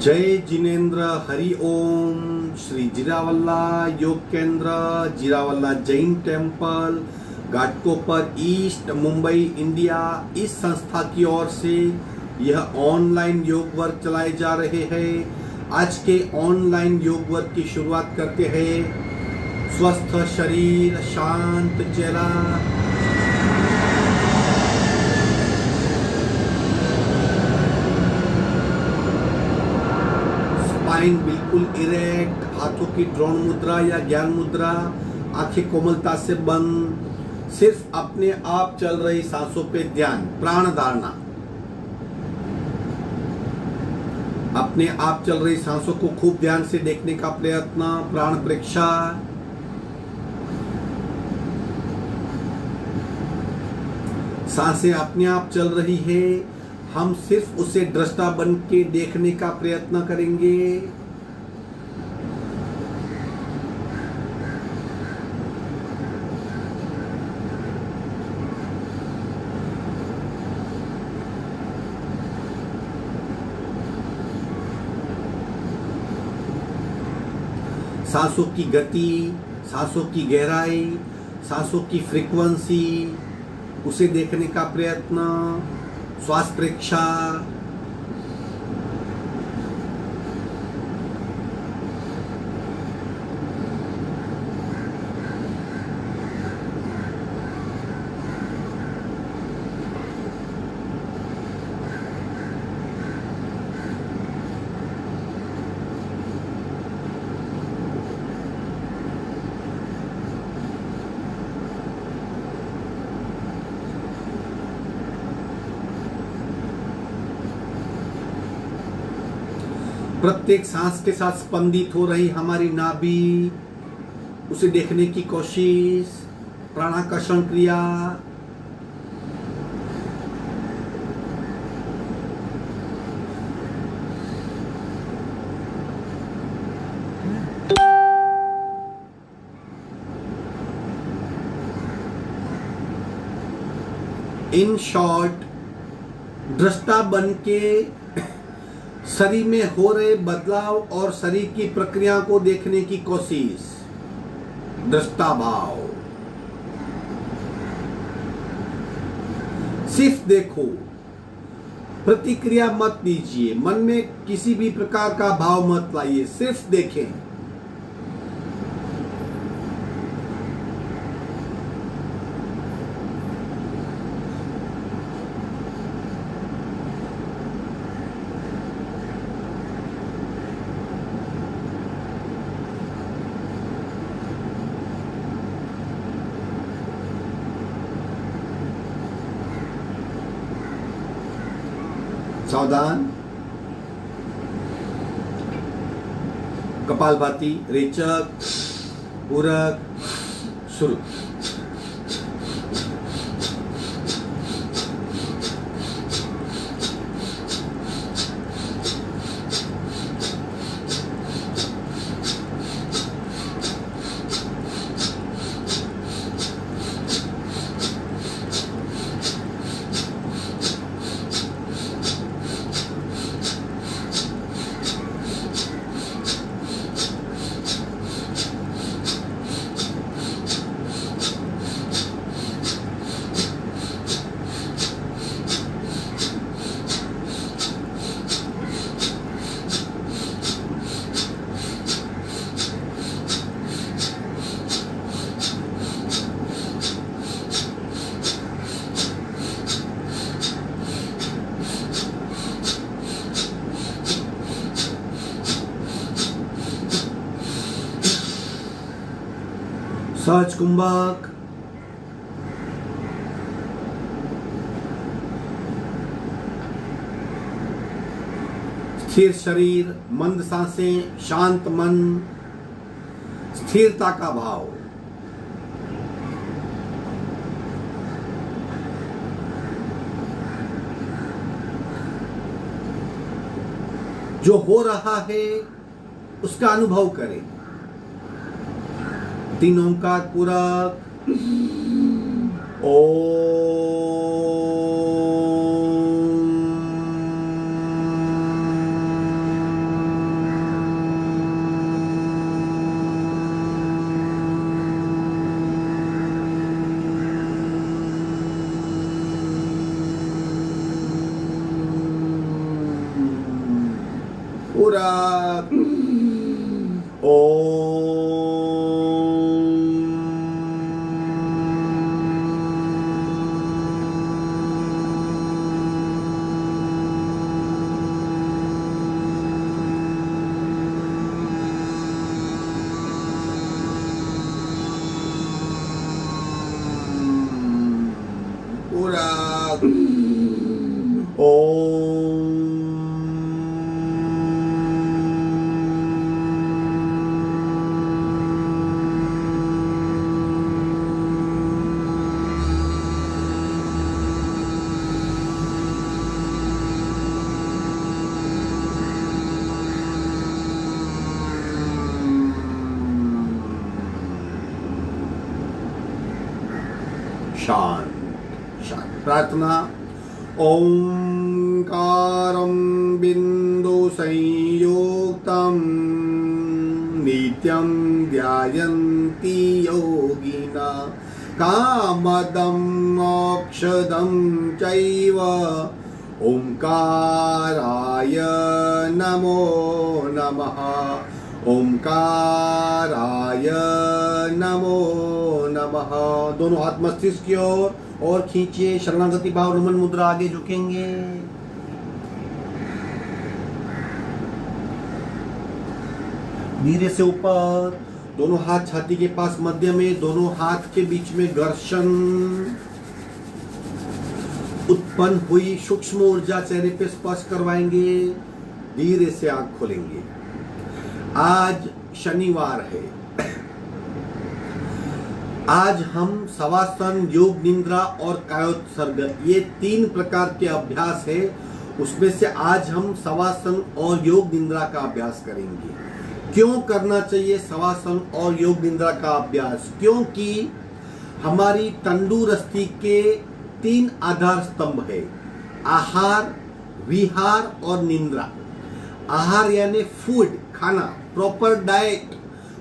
जय जिनेन्द्र हरि ओम। Shri Jirawala Yog Kendra, Jirawala Jain temple, Ghatkopar East, Mumbai, India, इस संस्था की ओर से यह ऑनलाइन योग वर्क चलाए जा रहे हैं। आज के ऑनलाइन योग वर्क की शुरुआत करते हैं। स्वस्थ शरीर, शांत चेहरा, स्पाइन बिल्कुल इरेक्ट, हाथों की ड्रोन मुद्रा या ज्ञान मुद्रा, आंखें कोमलता से बंद, सिर्फ अपने आप चल रही सांसों पे ध्यान, प्राण धारणा। अपने आप चल रही सांसों को खूब ध्यान से देखने का प्रयत्न, प्राण परीक्षा। सांसें अपने आप चल रही है, हम सिर्फ उसे दृष्टा बन के देखने का प्रयत्न करेंगे। सांसों की गति, सांसों की गहराई, सांसों की फ्रीक्वेंसी, उसे देखने का प्रयत्न, श्वास परीक्षा। प्रत्येक सांस के साथ स्पंदित हो रही हमारी नाभि, उसे देखने की कोशिश, प्राणाकर्षण क्रिया। इन शॉर्ट, दृष्टा बन के शरीर में हो रहे बदलाव और शरीर की प्रक्रिया को देखने की कोशिश, दृष्टा भाव। सिर्फ देखो, प्रतिक्रिया मत दीजिए, मन में किसी भी प्रकार का भाव मत लाइए, सिर्फ देखें। सावधान। कपालभाति, रेचक, पूरक, शुरू। सहज कुंभक, स्थिर शरीर, मंद सांसें, शांत मन, स्थिरता का भाव। जो हो रहा है उसका अनुभव करें। तीन ओंकार पूरक, ओम। पूरा पूरा शांत शांत प्रार्थना। ओंकारं बिंदु संयुक्तं नित्यं ध्यायन्ति योगिना कामदं मोक्षदं चैव ओंकाराय नमो नमः ओंकाराय नमो नमः। दोनों हाथ मस्तिष्क की ओर और खींचिए, शरणागति भाव नमन मुद्रा, आगे झुकेंगे। धीरे से ऊपर, दोनों हाथ छाती के पास मध्य में, दोनों हाथ के बीच में घर्षण। उत्पन्न हुई सूक्ष्म ऊर्जा चेहरे पे स्पर्श करवाएंगे। धीरे से आंख खोलेंगे। आज शनिवार है। आज हम शवासन, योग निद्रा और कायोत्सर्ग, ये 3 प्रकार के अभ्यास है। उसमें से आज हम शवासन और योग निद्रा का अभ्यास करेंगे। क्यों करना चाहिए शवासन और योग निद्रा का अभ्यास? क्योंकि हमारी तंदुरुस्ती के 3 आधार स्तंभ है, आहार, विहार और निद्रा। आहार यानी फूड, खाना, प्रॉपर डाइट।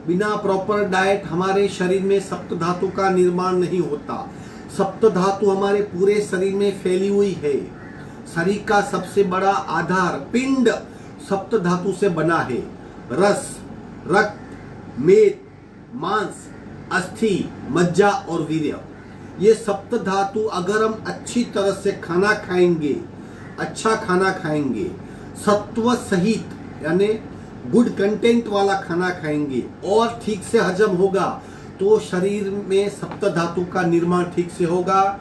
बिना प्रॉपर डाइट हमारे शरीर में सप्त धातु का निर्माण नहीं होता। सप्त धातु हमारे पूरे शरीर में फैली हुई है। शरीर का सबसे बड़ा आधार पिंड सप्त धातु से बना है। रस, रक्त, मेद, मांस, अस्थि, मज्जा और वीर्य। ये सप्त धातु अगर हम अच्छी तरह से खाना खाएंगे, अच्छा खाना खाएंगे, सत्व सहित यानी गुड कंटेंट वाला खाना खाएंगे और ठीक से हजम होगा, तो शरीर में सप्त धातु का निर्माण ठीक से होगा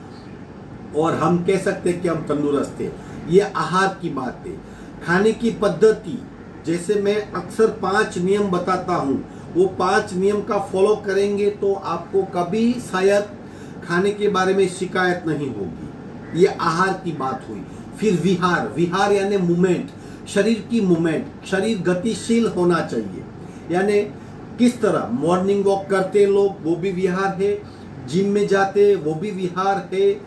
और हम कह सकते हैं कि हम तंदुरुस्त हैं। ये आहार की बात है। खाने की पद्धति, जैसे मैं अक्सर 5 नियम बताता हूँ, वो 5 नियम का फॉलो करेंगे तो आपको कभी शायद खाने के बारे में शिकायत नहीं होगी। ये आहार की बात हुई। फिर विहार, विहार यानी मूवमेंट, शरीर की मूवमेंट। शरीर गतिशील होना चाहिए। यानी किस तरह मॉर्निंग वॉक करते लोग, वो भी विहार है। जिम में जाते, वो भी विहार है।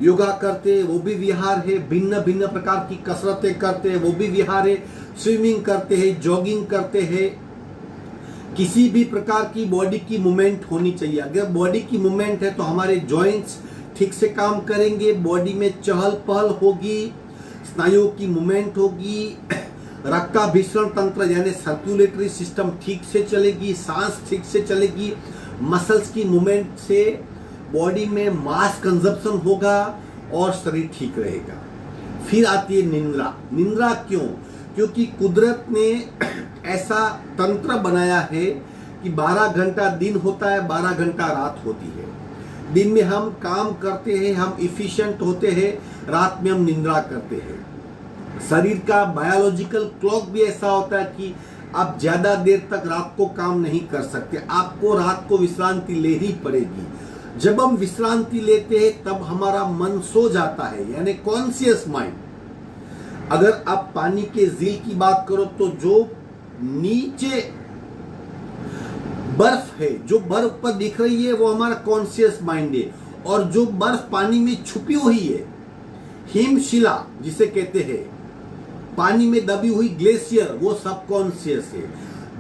योगा करते, वो भी विहार है। भिन्न भिन्न प्रकार की कसरतें करते, वो भी विहार है। स्विमिंग करते हैं, जॉगिंग करते हैं। किसी भी प्रकार की बॉडी की मूवमेंट होनी चाहिए। अगर बॉडी की मूवमेंट है तो हमारे जॉइंट्स ठीक से काम करेंगे, बॉडी में चहल पहल होगी, स्नायुओं की मूवमेंट होगी, रक्ताभिसरण तंत्र यानी सर्कुलेटरी सिस्टम ठीक से चलेगी, सांस ठीक से चलेगी, मसल्स की मूवमेंट से बॉडी में मास कंजप्शन होगा और शरीर ठीक रहेगा। फिर आती है निंद्रा। निंद्रा क्यों? क्योंकि कुदरत ने ऐसा तंत्र बनाया है कि 12 घंटा दिन होता है, 12 घंटा रात होती है। दिन में हम काम करते हैं, हम इफिशिएंट होते हैं, रात में हम निंद्रा करते हैं। शरीर का बायोलॉजिकल क्लॉक भी ऐसा होता है कि आप ज्यादा देर तक रात को काम नहीं कर सकते, आपको रात को विश्रांति ले ही पड़ेगी। जब हम विश्रांति लेते हैं तब हमारा मन सो जाता है, यानी कॉन्शियस माइंड। अगर आप पानी के झील की बात करो तो जो नीचे बर्फ है, जो बर्फ पर दिख रही है, वो हमारा कॉन्शियस माइंड है। और जो बर्फ पानी में छुपी हुई है, हिमशिला जिसे कहते हैं, पानी में दबी हुई ग्लेशियर, वो सब कॉन्शियस है।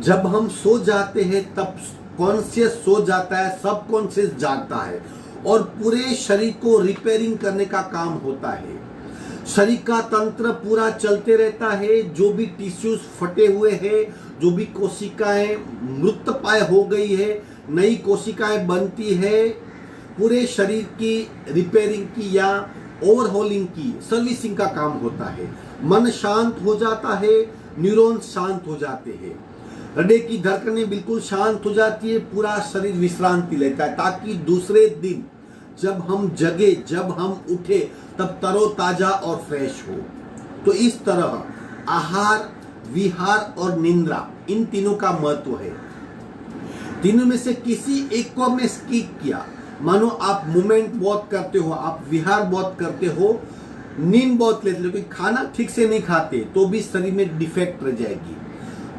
जब हम सो जाते हैं तब कॉन्शियस सो जाता है, सब कॉन्शियस जागता है और पूरे शरीर को रिपेयरिंग करने का काम होता है। शरीर का तंत्र पूरा चलते रहता है। जो भी टिश्यूज फटे हुए हैं, जो भी कोशिकाएं मृतप्राय हो गई है, नई कोशिकाएं बनती है, पूरे शरीर की रिपेयरिंग की या ओवरहॉलिंग की सर्विसिंग का काम होता है। मन शांत हो जाता है, न्यूरॉन्स शांत हो जाते हैं, हृदय की धड़कनें बिल्कुल शांत हो जाती है, पूरा शरीर विश्रांति लेता है, ताकि दूसरे दिन जब हम जगे, जब हम उठे, तब तरोताजा और फ्रेश हो। तो इस तरह आहार, विहार और निद्रा, इन तीनों का महत्व है। तीनों में से किसी एक को हमने स्किप किया, मानो आप मूवमेंट बहुत करते हो, आप विहार बहुत करते हो, नींद बहुत लेते हो, लेकिन खाना ठीक से नहीं खाते तो भी शरीर में डिफेक्ट रह जाएगी।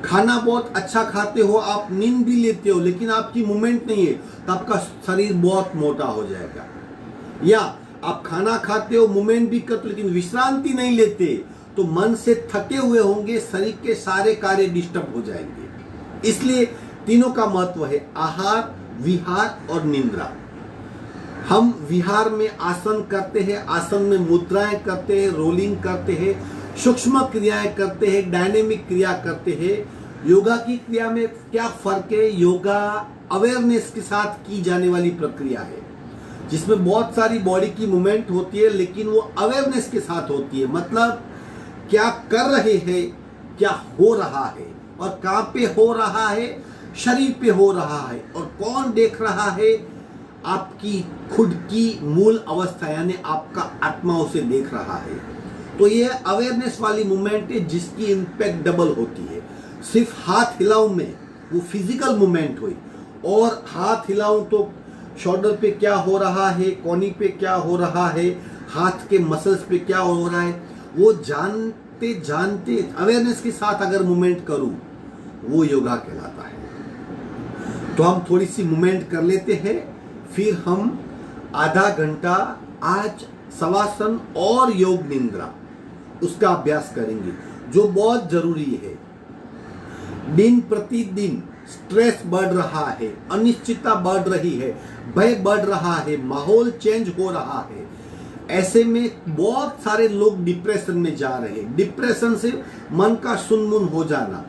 खाना बहुत अच्छा खाते हो, आप नींद भी लेते हो, लेकिन आपकी मूवमेंट नहीं है, तो आपका शरीर बहुत मोटा हो जाएगा। या आप खाना खाते हो, मूवमेंट भी करते हो, लेकिन विश्रांति नहीं लेते, तो मन से थके हुए होंगे, शरीर के सारे कार्य डिस्टर्ब हो जाएंगे। इसलिए तीनों का महत्व है, आहार, विहार और निद्रा। हम विहार में आसन करते हैं, आसन में मुद्राएं करते हैं, रोलिंग करते हैं, सूक्ष्म क्रियाएं करते हैं, डायनेमिक क्रिया करते हैं। योगा की क्रिया में क्या फर्क है? योगा अवेयरनेस के साथ की जाने वाली प्रक्रिया है, जिसमें बहुत सारी बॉडी की मूवमेंट होती है, लेकिन वो अवेयरनेस के साथ होती है। मतलब क्या कर रहे हैं, क्या हो रहा है, और कहां पे हो रहा है, शरीर पे हो रहा है, और कौन देख रहा है, आपकी खुद की मूल अवस्था, यानी आपका आत्मा उसे देख रहा है। तो ये अवेयरनेस वाली मूवमेंट है, जिसकी इम्पैक्ट डबल होती है। सिर्फ हाथ हिलाऊं में वो फिजिकल मूवमेंट हुई, और हाथ हिलाऊं तो शोल्डर पे क्या हो रहा है, कोनी पे क्या हो रहा है, हाथ के मसल्स पे क्या हो रहा है, वो जानते जानते अवेयरनेस के साथ अगर मूवमेंट करूं, वो योगा कहलाता है। तो हम थोड़ी सी मूवमेंट कर लेते हैं, फिर हम आधा घंटा आज शवासन और योग निद्रा उसका अभ्यास करेंगे, जो बहुत जरूरी है। दिन प्रतिदिन स्ट्रेस बढ़ रहा है, अनिश्चितता बढ़ रही है, भय बढ़ रहा है, माहौल चेंज हो रहा है। ऐसे में बहुत सारे लोग डिप्रेशन में जा रहे हैं। डिप्रेशन से मन का सुनमुन हो जाना,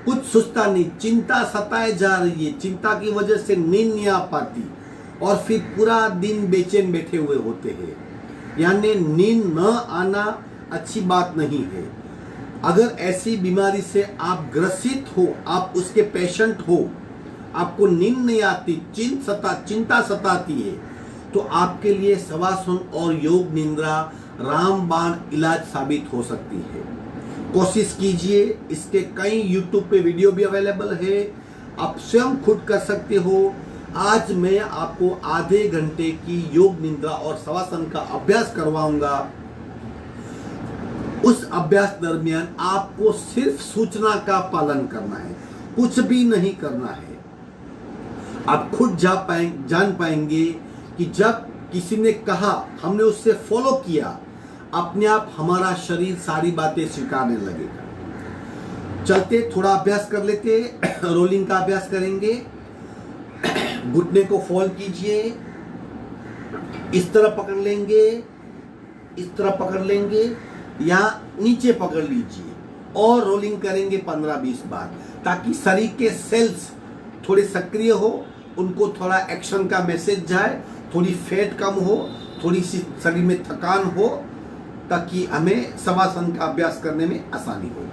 कुछ सोचता नहीं, चिंता सताए जा रही है, चिंता की वजह से नींद नहीं आ पाती, और फिर पूरा दिन बेचैन बैठे हुए होते हैं। यानी नींद न आना अच्छी बात नहीं है। अगर ऐसी बीमारी से आप ग्रसित हो, आप उसके पेशेंट हो, आपको नींद नहीं आती, चिंता सताती है, तो आपके लिए शवासन और योग निद्रा रामबाण इलाज साबित हो सकती है। कोशिश कीजिए। इसके कई YouTube पे वीडियो भी अवेलेबल है, आप स्वयं खुद कर सकते हो। आज मैं आपको आधे घंटे की योग निद्रा और शवासन का अभ्यास करवाऊंगा। उस अभ्यास दरमियान आपको सिर्फ सूचना का पालन करना है, कुछ भी नहीं करना है। आप खुद जान पाएंगे कि जब किसी ने कहा, हमने उससे फॉलो किया, अपने आप हमारा शरीर सारी बातें स्वीकारने लगेगा। चलते थोड़ा अभ्यास कर लेते, रोलिंग का अभ्यास करेंगे। घुटने को फोल्ड कीजिए, इस तरह पकड़ लेंगे, इस तरह पकड़ लेंगे, या नीचे पकड़ लीजिए, और रोलिंग करेंगे 15-20 बार, ताकि शरीर के सेल्स थोड़े सक्रिय हो, उनको थोड़ा एक्शन का मैसेज जाए, थोड़ी फैट कम हो, थोड़ी सी शरीर में थकान हो, ताकि हमें शवासन का अभ्यास करने में आसानी हो।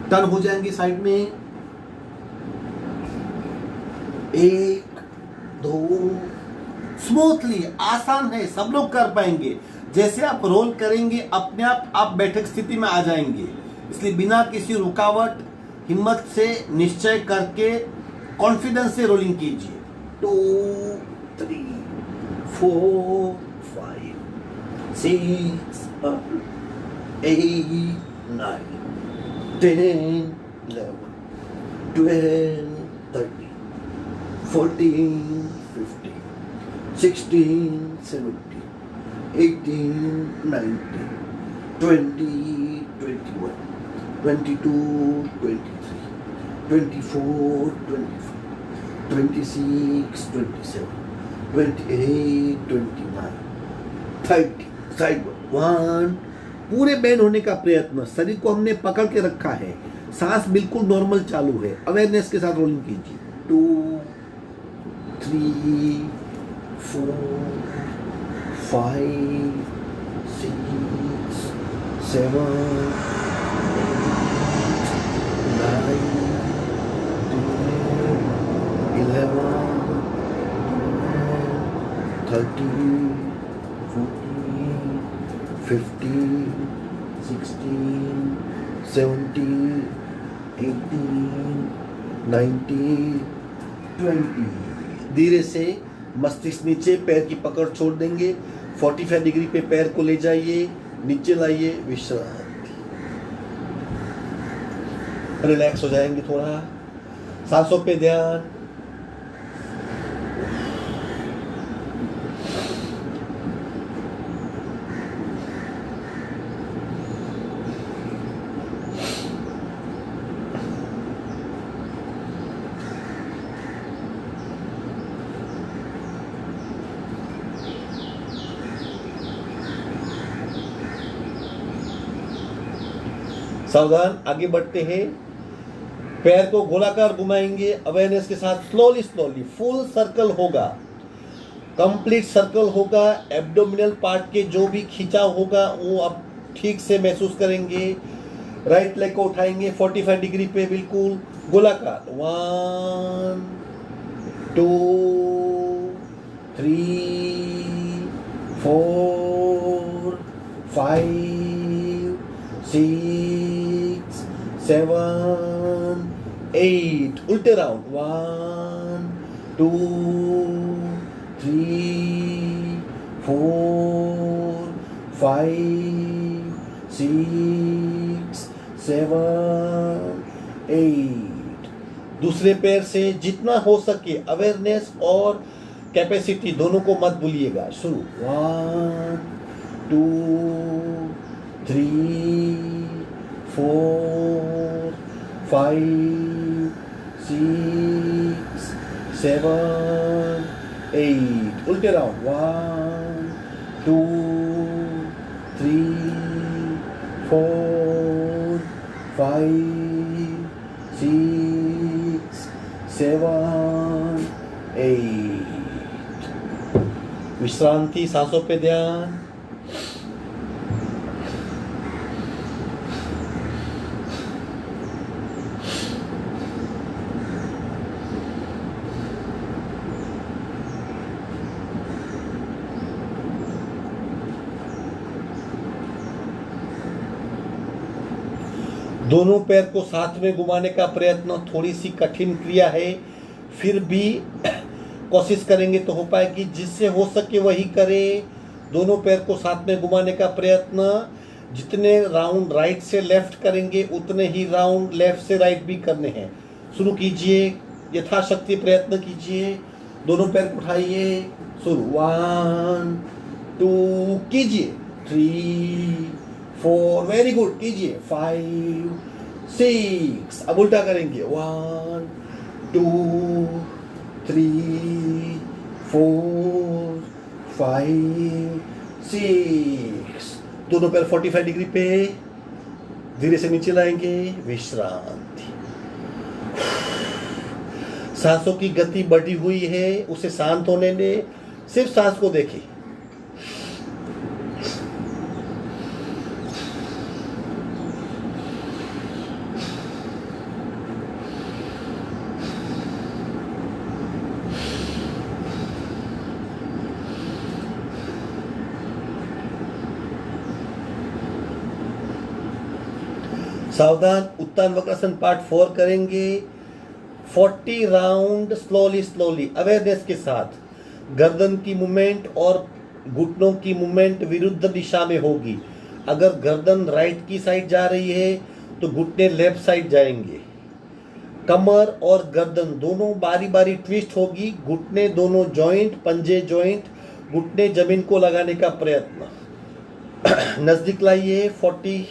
टर्न हो जाएंगे साइड में, 1 2, स्मूथली, आसान है, सब लोग कर पाएंगे। जैसे आप रोल करेंगे, अपने आप बैठक स्थिति में आ जाएंगे। इसलिए बिना किसी रुकावट, हिम्मत से, निश्चय करके, कॉन्फिडेंस से रोलिंग कीजिए। 2 3 4 5 6 8 9 10 11 12 13 14 15 16 17 18 19 20 21 22 23 24 25 26 27 28 29 30 side 1 पूरे बैंड होने का प्रयत्न, शरीर को हमने पकड़ के रखा है, सांस बिल्कुल नॉर्मल चालू है, अवेयरनेस के साथ रोलिंग कीजिए। 2 3 4 5 6 7 8 9 11 13 14 15 16 17 18 19 20। धीरे से मस्तिष्क नीचे, पैर की पकड़ छोड़ देंगे, 45 डिग्री पे पैर को ले जाइए, नीचे लाइए, विश्रांति, रिलैक्स हो जाएंगे थोड़ा। सांसों पे ध्यान। सावधान, आगे बढ़ते हैं। पैर को गोलाकार घुमाएंगे, अवेयरनेस के साथ स्लोली स्लोली फुल सर्कल होगा, कंप्लीट सर्कल होगा। एब्डोमिनल पार्ट के जो भी खिंचाव होगा वो आप ठीक से महसूस करेंगे। राइट लेग को उठाएंगे 45 डिग्री पे, बिल्कुल गोलाकार। 1 2 3 4 5 6 7 8। उल्टे राउंड। 1 2 3 4 5 6 7 8। दूसरे पैर से जितना हो सके अवेयरनेस और कैपेसिटी दोनों को मत भूलिएगा। शुरू। 1 2 3 4 5 6 7 8। उल्टे राउंड। 1 2 3 4 5 6 7 8। विश्रांति, सांसों पे ध्यान। दोनों पैर को साथ में घुमाने का प्रयत्न थोड़ी सी कठिन क्रिया है, फिर भी कोशिश करेंगे तो हो पाएगी। जिससे हो सके वही करें। दोनों पैर को साथ में घुमाने का प्रयत्न, जितने राउंड राइट से लेफ्ट करेंगे उतने ही राउंड लेफ्ट से राइट भी करने हैं। शुरू कीजिए, यथाशक्ति प्रयत्न कीजिए। दोनों पैर को उठाइए। शुरू। 1 2 कीजिए। 3 4 वेरी गुड, कीजिए। 5 6। अब उल्टा करेंगे। 1 2 3 4 5 6। दोनों पैर 45 डिग्री पे धीरे से नीचे लाएंगे। विश्रांति। सांसों की गति बढ़ी हुई है, उसे शांत होने दें। सिर्फ सांस को देखें। सावधान, उत्तान वक्रासन पार्ट 4 करेंगे। 40 राउंड स्लोली स्लोली अवेयरनेस के साथ। गर्दन की मूवमेंट और घुटनों की मूवमेंट विरुद्ध दिशा में होगी। अगर गर्दन राइट की साइड जा रही है तो घुटने लेफ्ट साइड जाएंगे। कमर और गर्दन दोनों बारी बारी ट्विस्ट होगी। घुटने दोनों जॉइंट, पंजे जॉइंट, घुटने जमीन को लगाने का प्रयत्न। नजदीक लाइए। 40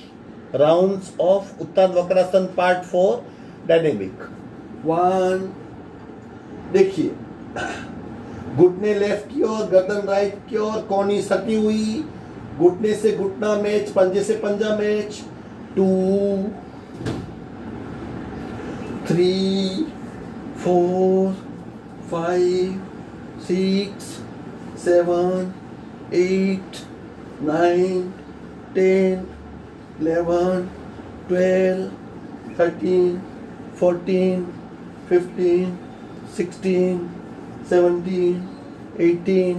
rounds of Uttan Vakrasana part 4 dynamic. 1। देखिए, घुटने लेफ्ट की ओर, गर्दन राइट की ओर, कोहनी सटी हुई। घुटने से घुटना मैच, पंजे से पंजा मैच। 2 3 4 5 6 7 8 9 10 11 12 13 14 15 16 17 18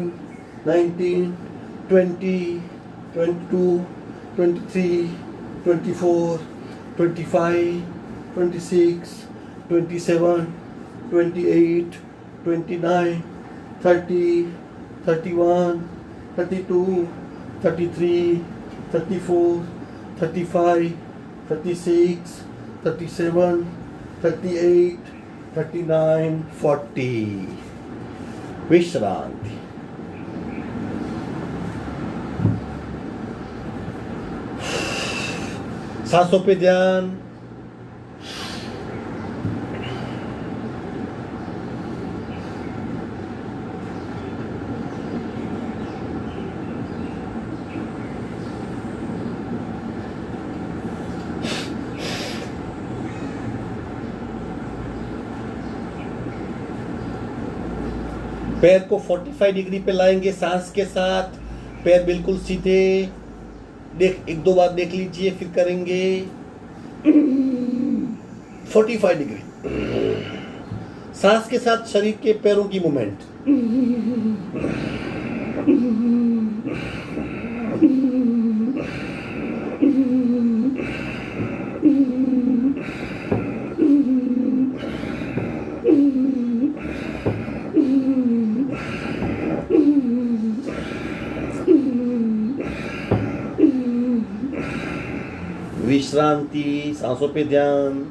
19 20 22 23 24 25 26 27 28 29 30 31 32 33 34 35 36 37 38 39 40। विश्रांति। सांसों पे ध्यान। पैर को 45 डिग्री पे लाएंगे सांस के साथ। पैर बिल्कुल सीधे। एक दो बार देख लीजिए, फिर करेंगे 45 डिग्री। सांस के साथ शरीर के पैरों की मूवमेंट। विश्रांति। सांसों पे ध्यान।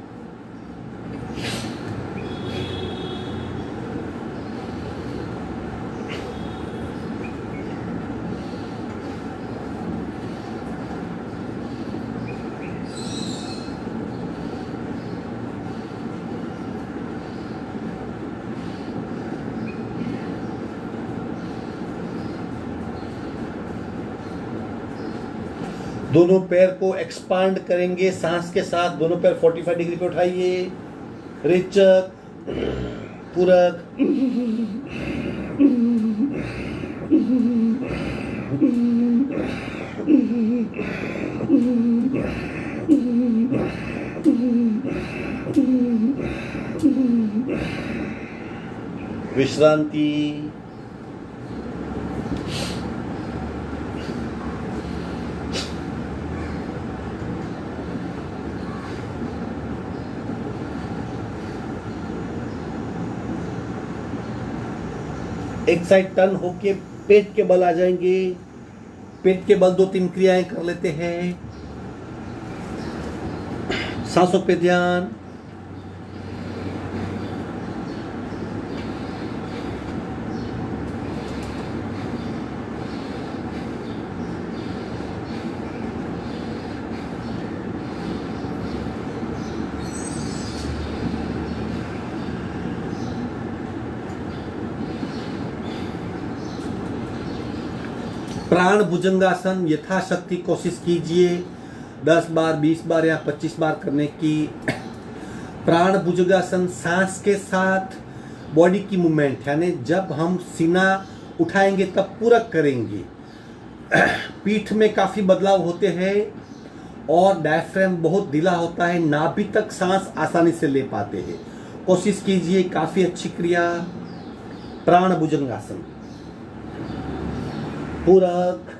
दोनों पैर को एक्सपांड करेंगे सांस के साथ। दोनों पैर 45 डिग्री पे उठाइए। रेचक, पूरक, विश्रांति। एक साइड टर्न होके पेट के बल आ जाएंगे। पेट के बल 2-3 क्रियाएं कर लेते हैं। सांसों पे ध्यान। प्राण भुजंगासन यथाशक्ति कोशिश कीजिए 10 बार, 20 बार या 25 बार करने की। प्राण भुजंगासन सांस के साथ बॉडी की मूवमेंट, यानी जब हम सीना उठाएंगे तब पूरक करेंगे। पीठ में काफी बदलाव होते हैं और डायफ्राम बहुत ढीला होता है, नाभि तक सांस आसानी से ले पाते हैं। कोशिश कीजिए, काफी अच्छी क्रिया। प्राण भुजंगासन। पूरक,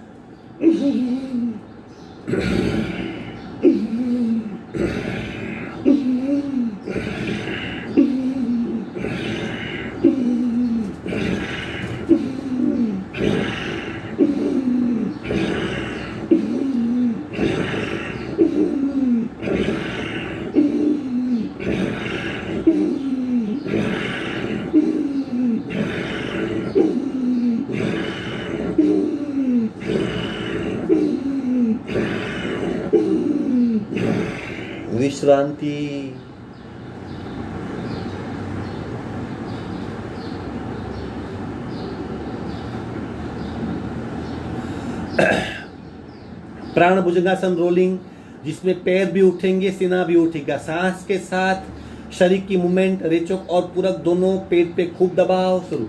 विश्रांति। प्राण भुजंगासन रोलिंग, जिसमें पैर भी उठेंगे, सीना भी उठेगा। सांस के साथ शरीर की मूवमेंट, रेचक और पूरक दोनों। पेट पे खूब दबाव। शुरू।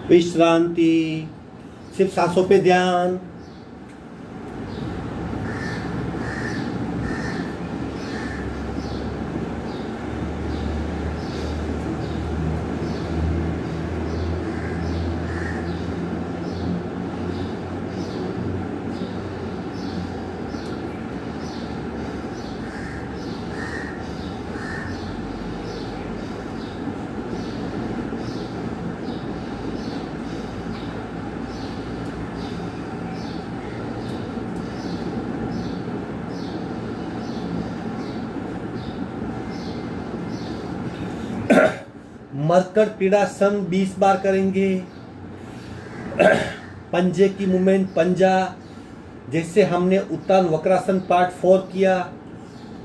विश्रांति, सिर्फ सांसों पे ध्यान। मरकट पीड़ासन 20 बार करेंगे। पंजे की मूवमेंट, पंजा जैसे हमने उत्तान वक्रासन पार्ट 4 किया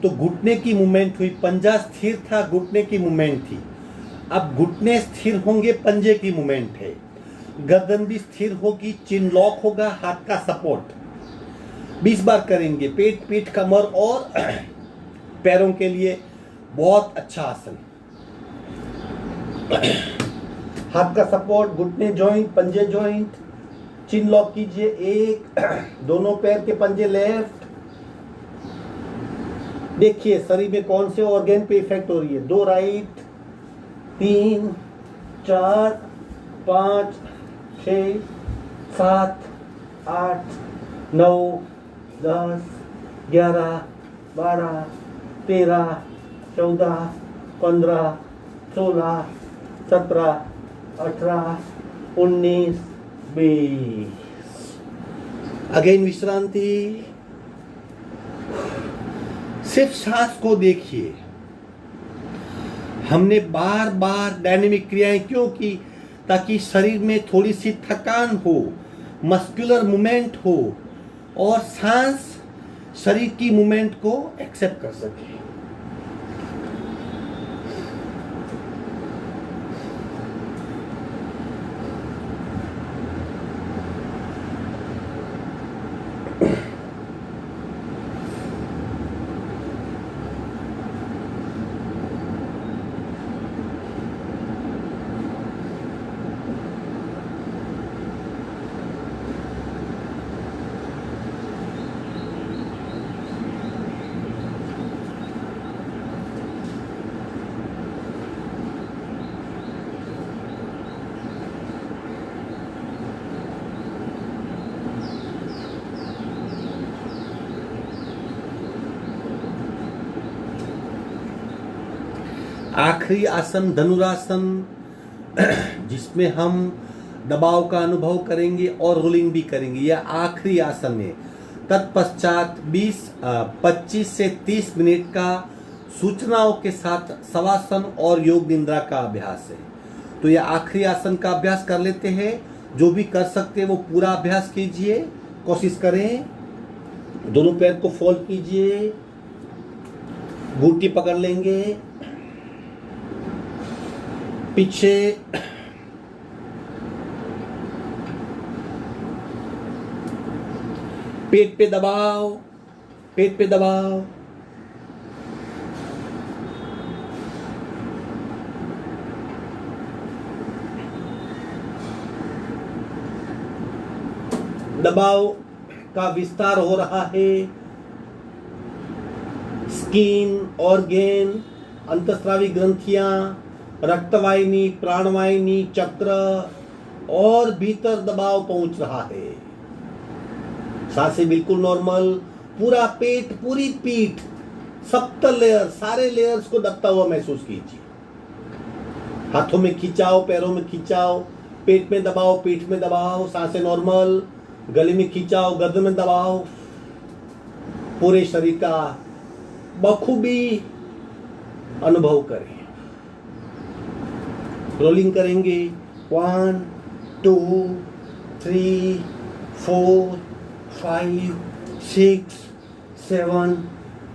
तो घुटने की मूवमेंट हुई। पंजा स्थिर था, घुटने की मूवमेंट थी। अब घुटने स्थिर होंगे, पंजे की मूवमेंट है। गर्दन भी स्थिर होगी, चिन लॉक होगा, हाथ का सपोर्ट। 20 बार करेंगे। पेट, पीठ, कमर और पैरों के लिए बहुत अच्छा आसन। हाथ का सपोर्ट, घुटने जॉइंट, पंजे जॉइंट, चिन लॉक कीजिए। एक, दोनों पैर के पंजे लेफ्ट। देखिए शरीर में कौन से ऑर्गन पे इफेक्ट हो रही है। 2 राइट, 3, 4, 5, 6, 7, 8, 9, 10, 11, 12, 13, 14, 15, 16, 17, 18, 19, 20। अगेन विश्रांति। सिर्फ सांस को देखिए। हमने बार बार डायनेमिक क्रियाएं क्यों की? ताकि शरीर में थोड़ी सी थकान हो, मस्कुलर मूवमेंट हो और सांस शरीर की मूवमेंट को एक्सेप्ट कर सके। आखिरी आसन धनुरासन, जिसमें हम दबाव का अनुभव करेंगे और रोलिंग भी करेंगे। यह आखिरी आसन है। तत्पश्चात 25 से 30 मिनट का सूचनाओं के साथ शवासन और योग निद्रा का अभ्यास है। तो यह आखिरी आसन का अभ्यास कर लेते हैं। जो भी कर सकते हैं वो पूरा अभ्यास कीजिए, कोशिश करें। दोनों पैर को फोल्ड कीजिए, घुट्टी पकड़ लेंगे, पीछे पेट पे दबाव, पेट पे दबाव। दबाव का विस्तार हो रहा है। स्किन, ऑर्गेन, अंतस्रावी ग्रंथियां, रक्तवाहिनी, प्राणवाहिनी, चक्र और भीतर दबाव पहुंच रहा है। सांसें बिल्कुल नॉर्मल, पूरा पेट, पूरी पीठ, सप्त लेयर, सारे लेयर्स को दबता हुआ महसूस कीजिए। हाथों में खिंचाओ, पैरों में खिंचाओ, पेट में दबाओ, पीठ में दबाओ, सांसें नॉर्मल, गले में खिंचाओ, गर्दन में दबाओ, पूरे शरीर का बखूबी अनुभव करें। रोलिंग करेंगे 1 2 3 4 5 6 7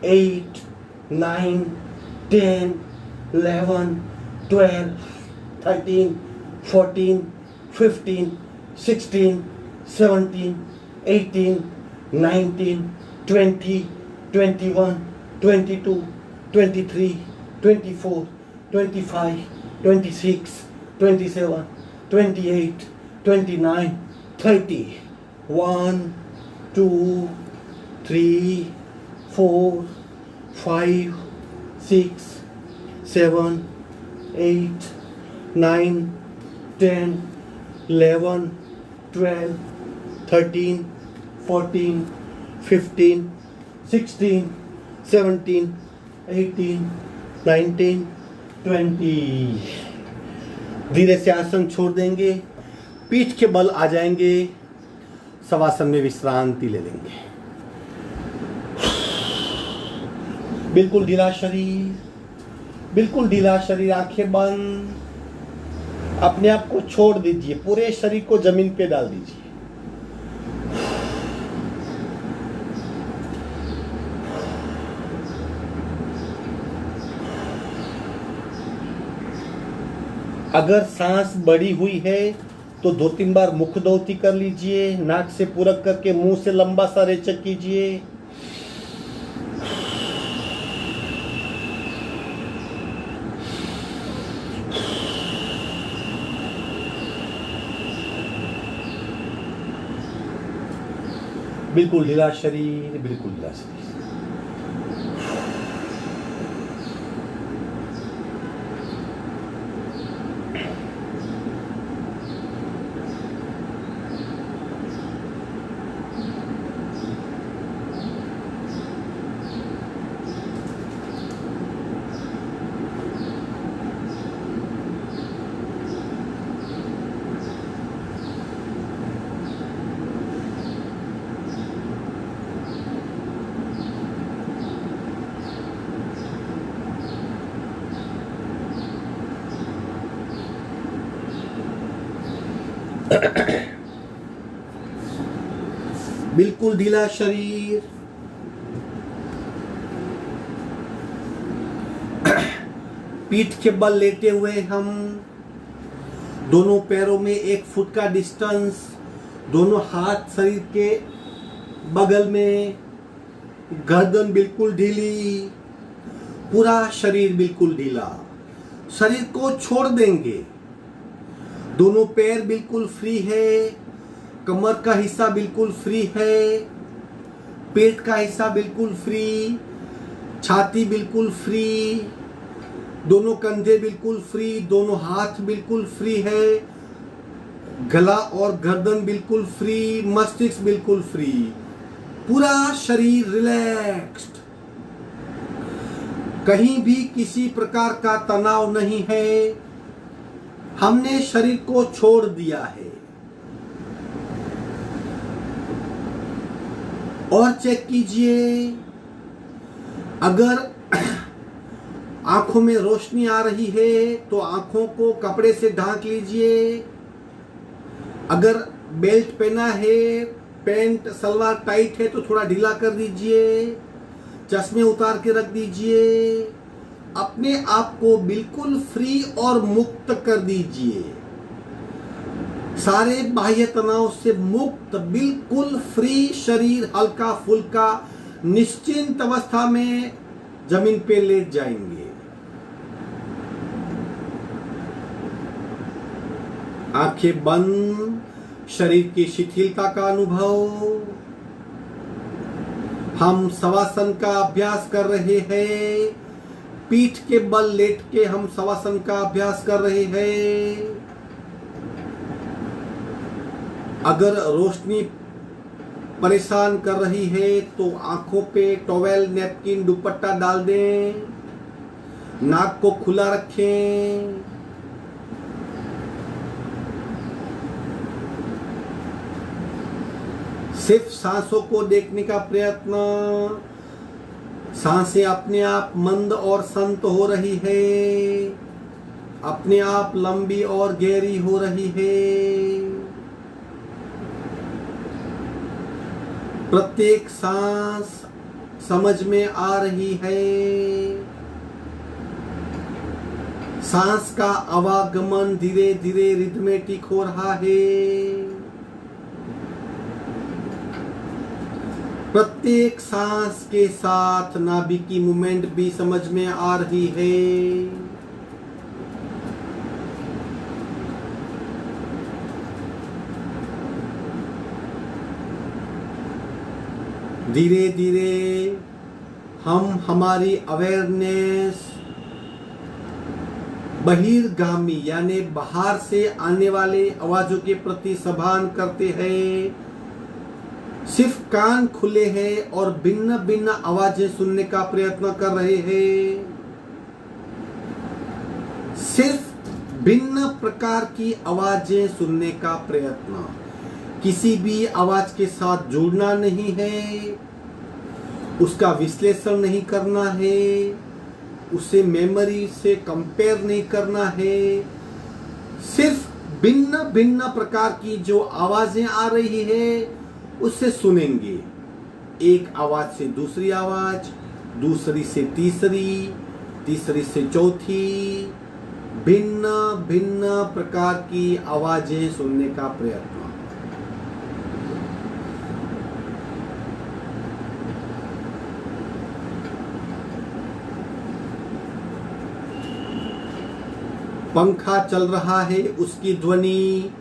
8 9 10 11 12 13 14 15 16 17 18 19 20 21 22 23 24 25 26 27 28 29 30 1 2 3 4 5 6 7 8 9 10 11 12 13 14 15 16 17 18 19 20। धीरे से आसन छोड़ देंगे, पीठ के बल आ जाएंगे, शवासन में विश्रांति ले लेंगे। बिल्कुल ढीला शरीर, बिल्कुल ढीला शरीर, आंखें बंद, अपने आप को छोड़ दीजिए, पूरे शरीर को जमीन पे डाल दीजिए। अगर सांस बड़ी हुई है तो 2-3 बार मुख धोती कर लीजिए, नाक से पूरक करके मुंह से लंबा सा रेचक कीजिए। बिल्कुल ढीला शरीर, बिल्कुल ढीला शरीर। बिल्कुल ढीला शरीर, पीठ के बल लेटे हुए हम, दोनों पैरों में 1 फुट का डिस्टेंस, दोनों हाथ शरीर के बगल में, गर्दन बिल्कुल ढीली, पूरा शरीर बिल्कुल ढीला। शरीर को छोड़ देंगे, दोनों पैर बिल्कुल फ्री है, कमर का हिस्सा बिल्कुल फ्री है, पेट का हिस्सा बिल्कुल फ्री, छाती बिल्कुल फ्री, दोनों कंधे बिल्कुल फ्री, दोनों हाथ बिल्कुल फ्री है, गला और गर्दन बिल्कुल फ्री, मस्तिष्क बिल्कुल फ्री, पूरा शरीर रिलैक्स्ड, कहीं भी किसी प्रकार का तनाव नहीं है। हमने शरीर को छोड़ दिया है। और चेक कीजिए, अगर आंखों में रोशनी आ रही है तो आंखों को कपड़े से ढांक लीजिए। अगर बेल्ट पहना है, पैंट सलवार टाइट है तो थोड़ा ढीला कर दीजिए, चश्मे उतार के रख दीजिए, अपने आप को बिल्कुल फ्री और मुक्त कर दीजिए, सारे बाह्य तनाव से मुक्त, बिल्कुल फ्री शरीर, हल्का फुल्का निश्चिंत अवस्था में जमीन पे लेट जाएंगे। आंखें बंद, शरीर की शिथिलता का अनुभव। हम शवासन का अभ्यास कर रहे हैं, पीठ के बल लेट के हम शवासन का अभ्यास कर रहे हैं। अगर रोशनी परेशान कर रही है तो आंखों पे टॉवेल, नैपकिन, दुपट्टा डाल दें, नाक को खुला रखें। सिर्फ सांसों को देखने का प्रयत्न। सांसें अपने आप मंद और शांत हो रही है, अपने आप लंबी और गहरी हो रही है। प्रत्येक सांस समझ में आ रही है। सांस का आवागमन धीरे धीरे रिदमेटिक हो रहा है। प्रत्येक सांस के साथ नाभि की मूवमेंट भी समझ में आ रही है। धीरे धीरे हम हमारी अवेयरनेस बहिर्गामी यानी बाहर से आने वाले आवाजों के प्रति सभान करते हैं। सिर्फ कान खुले हैं और भिन्न भिन्न आवाजें सुनने का प्रयत्न कर रहे हैं। सिर्फ भिन्न प्रकार की आवाजें सुनने का प्रयत्न। किसी भी आवाज के साथ जुड़ना नहीं है, उसका विश्लेषण नहीं करना है, उसे मेमोरी से कंपेयर नहीं करना है। सिर्फ भिन्न भिन्न प्रकार की जो आवाजें आ रही है उससे सुनेंगे। एक आवाज से दूसरी आवाज, दूसरी से तीसरी, तीसरी से चौथी, भिन्न भिन्न प्रकार की आवाजें सुनने का प्रयत्न। पंखा चल रहा है, उसकी ध्वनि,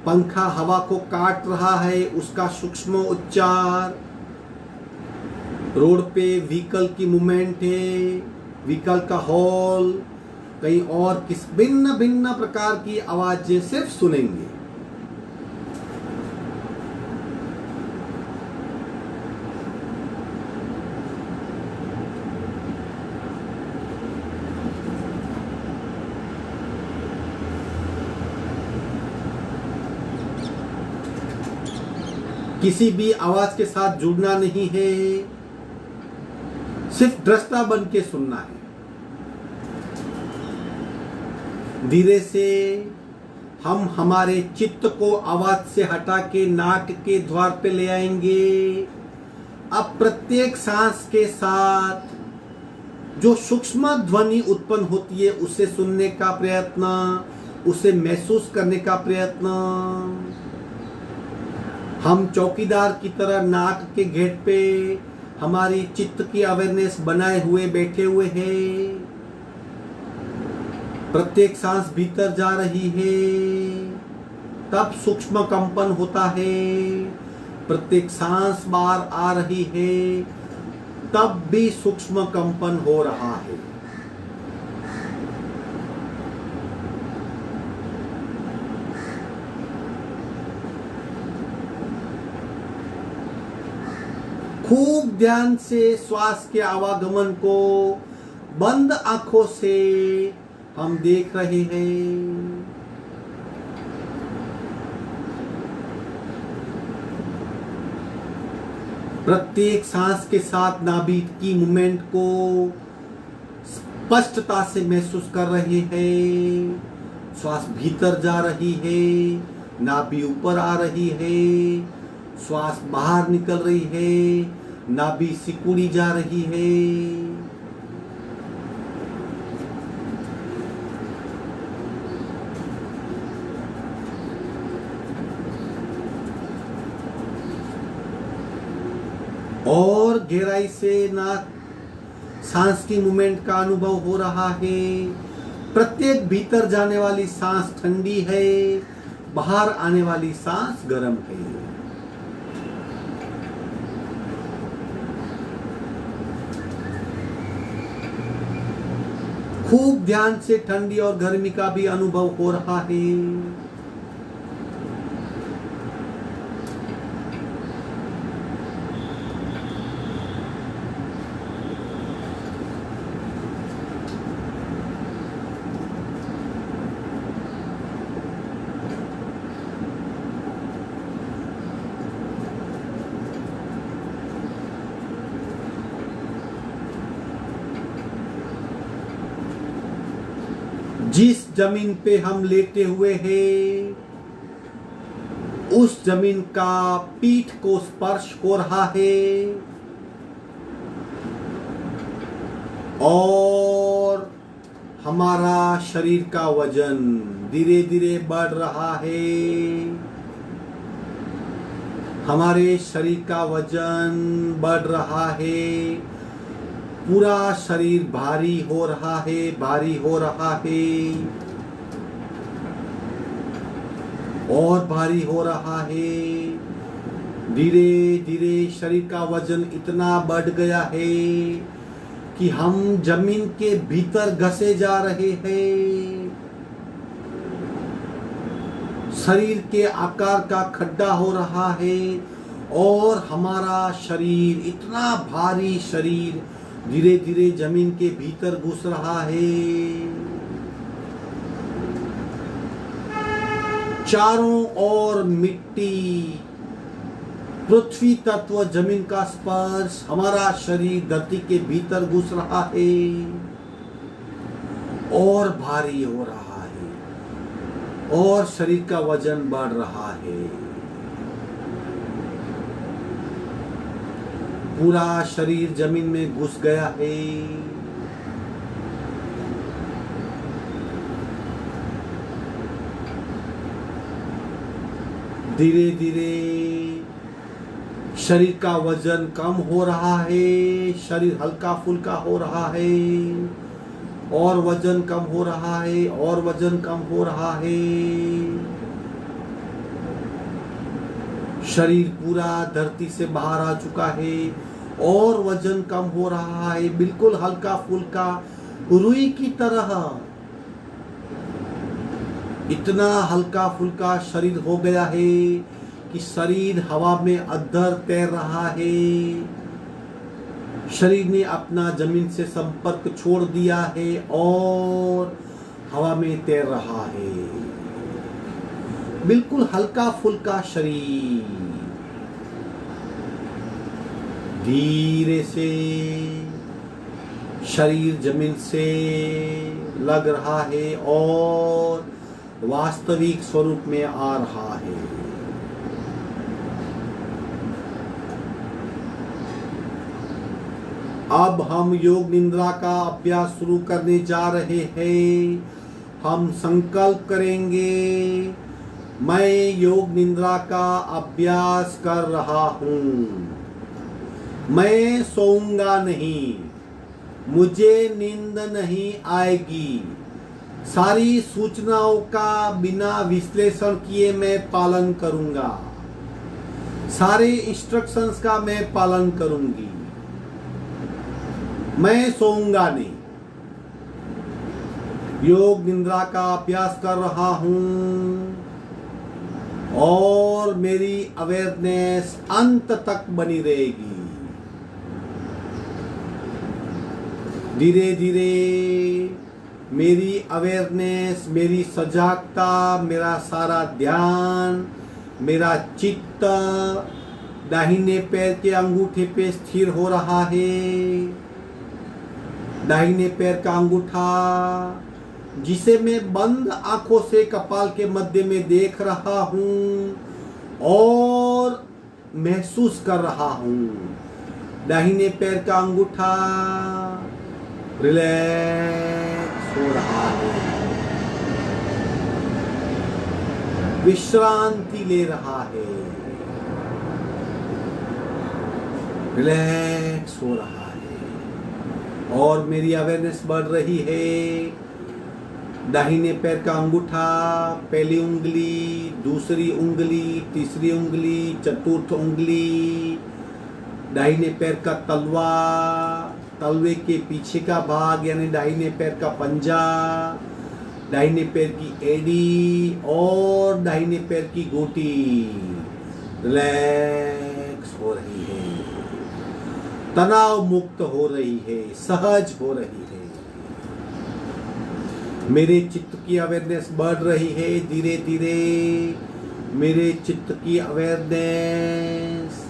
पंखा हवा को काट रहा है, उसका सूक्ष्म उच्चार। रोड पे व्हीकल की मूवमेंट है, व्हीकल का हॉल, कहीं और किस भिन्न भिन्न प्रकार की आवाजें सिर्फ सुनेंगे। किसी भी आवाज के साथ जुड़ना नहीं है, सिर्फ दृष्टा बन के सुनना है। धीरे से हम हमारे चित्त को आवाज से हटा के नाक के द्वार पे ले आएंगे। अब प्रत्येक सांस के साथ जो सूक्ष्म ध्वनि उत्पन्न होती है उसे सुनने का प्रयत्न, उसे महसूस करने का प्रयत्न। हम चौकीदार की तरह नाक के गेट पे हमारी चित्त की अवेयरनेस बनाए हुए बैठे हुए हैं। प्रत्येक सांस भीतर जा रही है, तब सूक्ष्म कंपन होता है। प्रत्येक सांस बाहर आ रही है, तब भी सूक्ष्म कंपन हो रहा है। खूब ध्यान से श्वास के आवागमन को बंद आंखों से हम देख रहे हैं। प्रत्येक सांस के साथ नाभि की मूवमेंट को स्पष्टता से महसूस कर रहे हैं। श्वास भीतर जा रही है, नाभि ऊपर आ रही है, श्वास बाहर निकल रही है, नाभि सिकुड़ी जा रही है। और गहराई से नाक सांस की मूवमेंट का अनुभव हो रहा है। प्रत्येक भीतर जाने वाली सांस ठंडी है, बाहर आने वाली सांस गर्म है। खूब ध्यान से ठंडी और गर्मी का भी अनुभव हो रहा है। जिस जमीन पे हम लेटे हुए हैं उस जमीन का पीठ को स्पर्श हो रहा है और हमारा शरीर का वजन धीरे धीरे बढ़ रहा है। हमारे शरीर का वजन बढ़ रहा है, पूरा शरीर भारी हो रहा है, भारी हो रहा है और भारी हो रहा है। धीरे धीरे शरीर का वजन इतना बढ़ गया है कि हम जमीन के भीतर घसे जा रहे हैं। शरीर के आकार का खड्डा हो रहा है और हमारा शरीर इतना भारी शरीर धीरे धीरे जमीन के भीतर घुस रहा है। चारों ओर मिट्टी, पृथ्वी तत्व, जमीन का स्पर्श, हमारा शरीर धरती के भीतर घुस रहा है और भारी हो रहा है और शरीर का वजन बढ़ रहा है। पूरा शरीर जमीन में घुस गया है। धीरे धीरे शरीर का वजन कम हो रहा है, शरीर हल्का फुल्का हो रहा है और वजन कम हो रहा है और वजन कम हो रहा है। शरीर पूरा धरती से बाहर आ चुका है और वजन कम हो रहा है, बिल्कुल हल्का फुल्का रुई की तरह। इतना हल्का फुल्का शरीर हो गया है कि शरीर हवा में अधर तैर रहा है। शरीर ने अपना जमीन से संपर्क छोड़ दिया है और हवा में तैर रहा है, बिल्कुल हल्का फुल्का शरीर। धीरे से शरीर जमीन से लग रहा है और वास्तविक स्वरूप में आ रहा है। अब हम योग निद्रा का अभ्यास शुरू करने जा रहे हैं। हम संकल्प करेंगे, मैं योग निद्रा का अभ्यास कर रहा हूँ। मैं सोऊंगा नहीं, मुझे नींद नहीं आएगी। सारी सूचनाओं का बिना विश्लेषण किए मैं पालन करूंगा। सारे इंस्ट्रक्शंस का मैं पालन करूंगी। मैं सोऊंगा नहीं, योग निद्रा का अभ्यास कर रहा हूं और मेरी अवेयरनेस अंत तक बनी रहेगी। धीरे धीरे मेरी अवेयरनेस, मेरी सजागता, मेरा सारा ध्यान, मेरा चित्त दाहिने पैर के अंगूठे पे स्थिर हो रहा है। दाहिने पैर का अंगूठा जिसे मैं बंद आंखों से कपाल के मध्य में देख रहा हूं और महसूस कर रहा हूं। दाहिने पैर का अंगूठा रिलैक्स हो रहा है, विश्रांति ले रहा है, रिलैक्स हो रहा है और मेरी अवेयरनेस बढ़ रही है। दाहिने पैर का अंगूठा, पहली उंगली, दूसरी उंगली, तीसरी उंगली, चतुर्थ उंगली, दाहिने पैर का तलवा, तलवे के पीछे का भाग यानी दाहिने पैर का पंजा, दाहिने पैर की एड़ी और दाहिने पैर की गोटी रिलैक्स हो रही है, तनाव मुक्त हो रही है, सहज हो रही है। मेरे चित्त की अवेयरनेस बढ़ रही है। धीरे धीरे मेरे चित्त की अवेयरनेस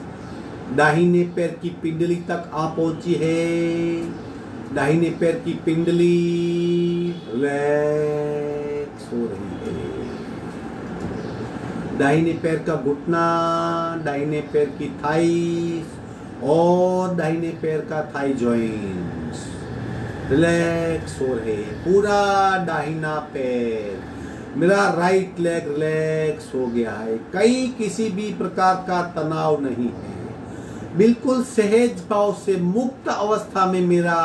दाहिने पैर की पिंडली तक आ पहुंची है। दाहिने पैर की पिंडली रिलैक्स दाहिने पैर का घुटना, दाहिने पैर की थाइस और दाहिने पैर का थाई जॉइंट्स रिलैक्स हो रहे। पूरा दाहिना पैर, मेरा राइट लेग रिलैक्स हो गया है। कहीं किसी भी प्रकार का तनाव नहीं है। बिल्कुल सहज भाव से मुक्त अवस्था में मेरा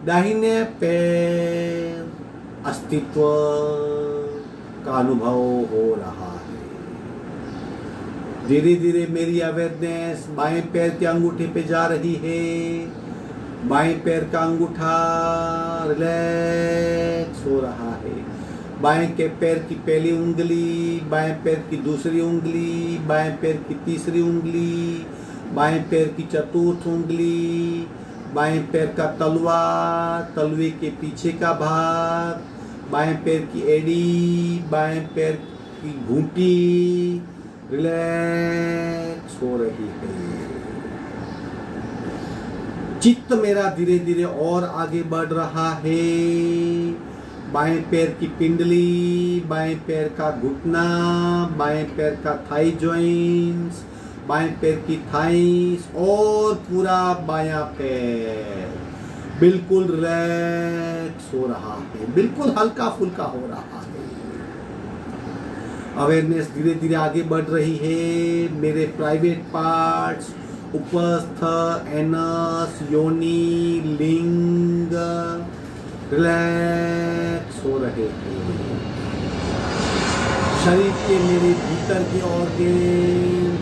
दाहिने पैर अस्तित्व का अनुभव हो रहा है। धीरे धीरे मेरी अवेयरनेस बाएं पैर के अंगूठे पे जा रही है। बाएं पैर का अंगूठा रिलैक्स हो रहा है। बाएं के पैर की पहली उंगली, बाएं पैर की दूसरी उंगली, बाएं पैर की तीसरी उंगली, बाएं पैर की चतुर्थ उंगली, बाएं पैर का तलवा, तलवे के पीछे का भाग, बाएं पैर की एड़ी, बाएं पैर की घूंटी रिलैक्स हो रही है। चित्त मेरा धीरे धीरे और आगे बढ़ रहा है। बाएं पैर की पिंडली, बाएं पैर का घुटना, बाएं पैर का थाई जॉइंट्स, बाएं पैर की थाइस और पूरा बायां पैर बिल्कुल रिलैक्स हो रहा है, बिल्कुल हल्का फुल्का हो रहा है। अवेयरनेस धीरे धीरे आगे बढ़ रही है। मेरे प्राइवेट पार्ट्स, उपस्थ, एनस, योनि, लिंग रिलैक्स हो रहे हैं। शरीर के मेरे भीतर के ऑर्गन,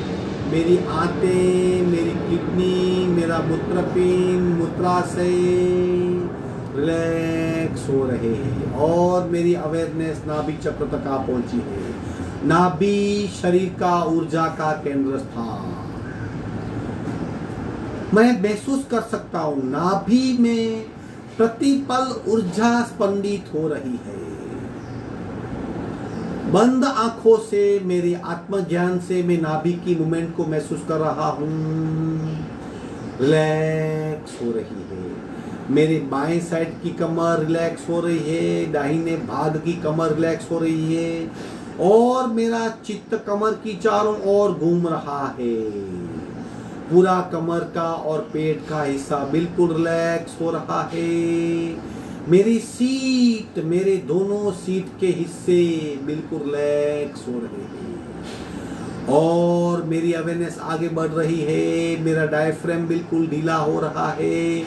मेरी आंतें, मेरी किडनी, मेरा मूत्रपिंड, मूत्राशय रिलैक्स हो रहे हैं और मेरी अवेयरनेस नाभि चक्र तक आ पहुंची है। नाभि शरीर का ऊर्जा का केंद्र स्थान। मैं महसूस कर सकता हूं नाभि में प्रतिपल ऊर्जा स्पंदित हो रही है। बंद आंखों से मेरे आत्मज्ञान से मैं नाभि की मूवमेंट को महसूस कर रहा हूं। रिलैक्स हो रही है। मेरे बाएं साइड की कमर रिलैक्स हो रही है, दाहिने भाग की कमर रिलैक्स हो रही है और मेरा चित्त कमर की चारों ओर घूम रहा है। पूरा कमर का और पेट का हिस्सा बिल्कुल रिलैक्स हो रहा है। मेरी सीट, मेरे दोनों सीट के हिस्से बिल्कुल रिलैक्स हो रहे हैं और मेरी अवेयरनेस आगे बढ़ रही है। मेरा डायफ्राम बिल्कुल ढीला हो रहा है।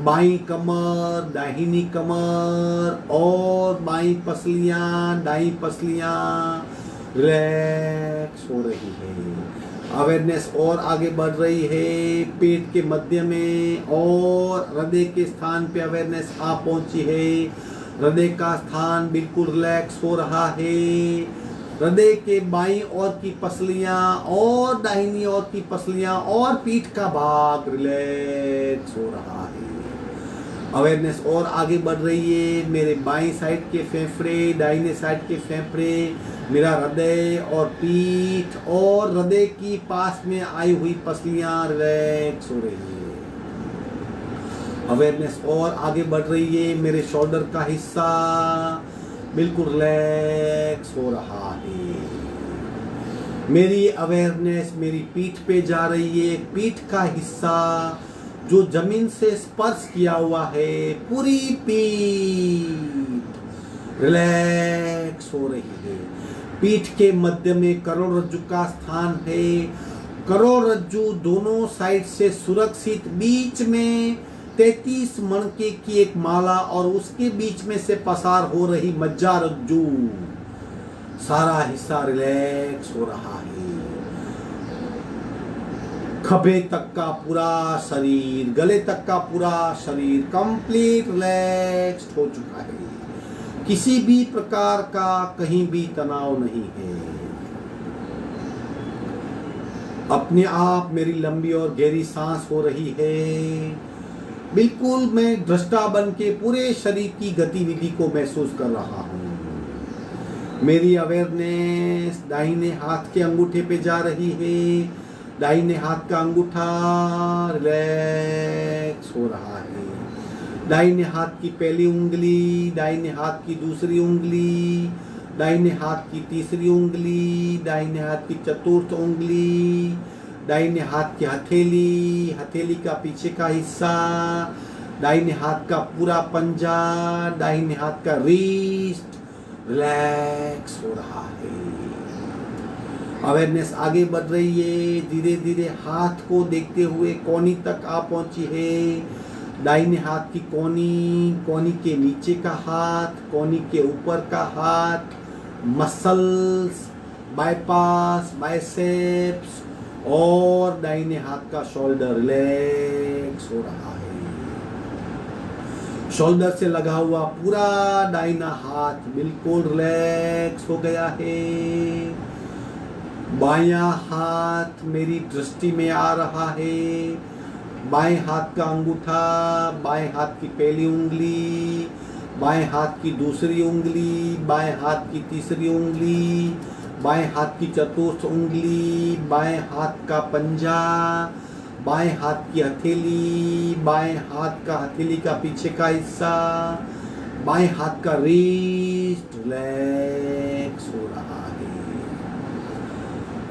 बाईं कमर, दाहिनी कमर और बाईं पसलियां, दाईं पसलियां रिलैक्स हो रही है। अवेयरनेस और आगे बढ़ रही है। पेट के मध्य में और हृदय के स्थान पे अवेयरनेस आ पहुंची है। हृदय का स्थान बिल्कुल रिलैक्स हो रहा है। हृदय के बाईं ओर की पसलियां और दाहिनी ओर की पसलियां और पीठ का भाग रिलैक्स हो रहा है। अवेयरनेस और आगे बढ़ रही है। मेरे बाईं साइड के फेफड़े, दाहिने साइड के फेफड़े, मेरा हृदय और पीठ और हृदय की पास में आई हुई पसलियां रिलैक्स हो रही है। अवेयरनेस और आगे बढ़ रही है। मेरे शोल्डर का हिस्सा बिल्कुल रिलैक्स हो रहा है। मेरी अवेयरनेस मेरी पीठ पे जा रही है। पीठ का हिस्सा जो जमीन से स्पर्श किया हुआ है, पूरी पीठ रिलैक्स हो रही है। पीठ के मध्य में करोड़रज्जु का स्थान है। करोड़रज्जु दोनों साइड से सुरक्षित, बीच में 33 मणके की एक माला और उसके बीच में से पसार हो रही मज्जारज्जु, सारा हिस्सा रिलैक्स हो रहा है। खभे तक का पूरा शरीर, गले तक का पूरा शरीर कंप्लीट रिलैक्स हो चुका है। किसी भी प्रकार का कहीं भी तनाव नहीं है। अपने आप मेरी लंबी और गहरी सांस हो रही है। बिल्कुल मैं दृष्टा बन के पूरे शरीर की गतिविधि को महसूस कर रहा हूँ। मेरी अवेयरनेस दाहिने हाथ के अंगूठे पे जा रही है। दाहिने हाथ का अंगूठा रिलैक्स हो रहा है। दाहिने हाथ की पहली उंगली, दाहिने हाथ की दूसरी उंगली, दाहिने हाथ की तीसरी उंगली, दाहिने हाथ की चतुर्थ उंगली, दाहिने हाथ की हथेली, हथेली का पीछे का हिस्सा, दाहिने हाथ का पूरा पंजा, दाहिने हाथ का रिस्ट रिलैक्स हो रहा है। अवेयरनेस आगे बढ़ रही है, धीरे धीरे हाथ को देखते हुए कोहनी तक आ पहुंची है। दाहिने हाथ की कोहनी, कोहनी के नीचे का हाथ, कोहनी के ऊपर का हाथ, मसल्स, बाईपास, बाइसेप्स और दाहिने हाथ का शोल्डर रिलैक्स हो रहा है। शोल्डर से लगा हुआ पूरा दाहिना हाथ बिल्कुल रिलैक्स हो गया है। बायां हाथ मेरी दृष्टि में आ रहा है। बाएं हाथ का अंगूठा, बाएं हाथ की पहली उंगली, बाएं हाथ की दूसरी उंगली, बाएं हाथ की तीसरी उंगली, बाएं हाथ की चतुर्थ उंगली, बाएं हाथ का पंजा, बाएं हाथ की हथेली, बाएं हाथ का हथेली का पीछे का हिस्सा, बाएं हाथ का रिस्ट रिलैक्स हो रहा है।